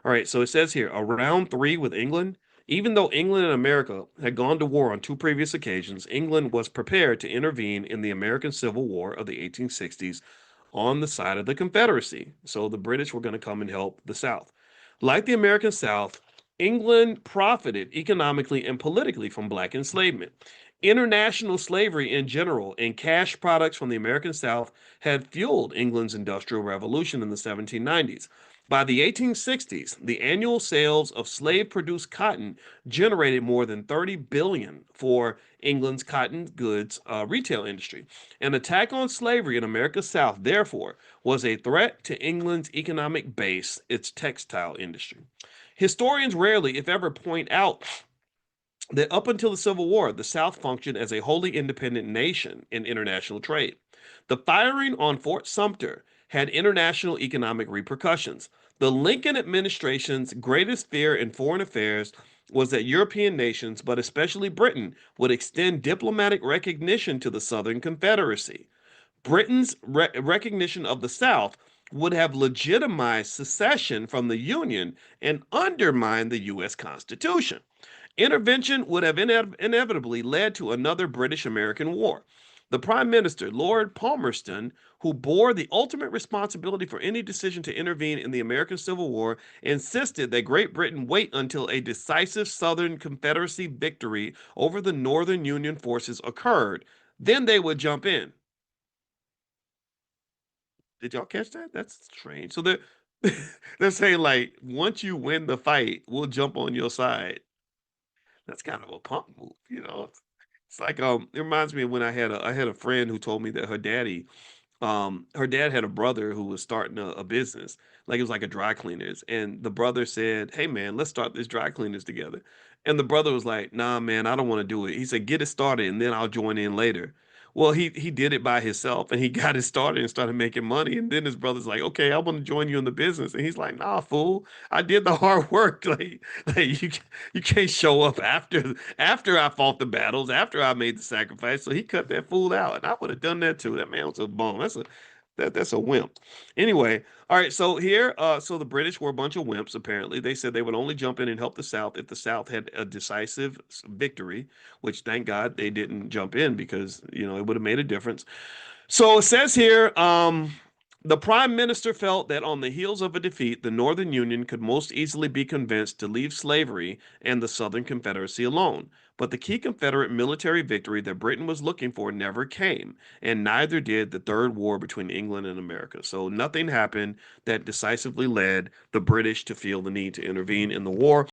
All right, so it says here around three with England. Even though England and America had gone to war on two previous occasions, England was prepared to intervene in the American Civil War of the 1860s on the side of the Confederacy. So the British were going to come and help the South. Like the American South, England profited economically and politically from black enslavement. International slavery in general and cash products from the American South had fueled England's Industrial Revolution in the 1790s. By the 1860s, the annual sales of slave-produced cotton generated more than 30 billion for England's cotton goods retail industry. An attack on slavery in America's South, therefore, was a threat to England's economic base, its textile industry. Historians rarely, if ever, point out that up until the Civil War, the South functioned as a wholly independent nation in international trade. The firing on Fort Sumter had international economic repercussions. The Lincoln administration's greatest fear in foreign affairs was that European nations, but especially Britain, would extend diplomatic recognition to the Southern Confederacy. Britain's recognition of the South would have legitimized secession from the Union and undermined the U.S. Constitution. Intervention would have inevitably led to another British American War. The Prime Minister, Lord Palmerston, who bore the ultimate responsibility for any decision to intervene in the American Civil War, insisted that Great Britain wait until a decisive Southern Confederacy victory over the Northern Union forces occurred. Then they would jump in. Did y'all catch that? That's strange. So they're saying like once you win the fight, we'll jump on your side. That's kind of a punk move, you know. It's like it reminds me of when I had a friend who told me that her dad had a brother who was starting a business, like it was like a dry cleaners, and the brother said, "Hey man, let's start this dry cleaners together." And the brother was like, "Nah, man, I don't want to do it." He said, "Get it started, and then I'll join in later." Well, he did it by himself, and he got it started and started making money. And then his brother's like, "Okay, I want to join you in the business," and he's like, "Nah, fool, I did the hard work. Like you can't show up after I fought the battles, after I made the sacrifice." So he cut that fool out, and I would have done that too. That man was a bum. That's a wimp. Anyway, all right. So here, so the British were a bunch of wimps. Apparently, they said they would only jump in and help the South if the South had a decisive victory. Which, thank God, they didn't jump in because it would have made a difference. So it says here, the prime minister felt that on the heels of a defeat, the Northern Union could most easily be convinced to leave slavery and the Southern Confederacy alone. But the key Confederate military victory that Britain was looking for never came, and neither did the Third War between England and America. So nothing happened that decisively led the British to feel the need to intervene in the war.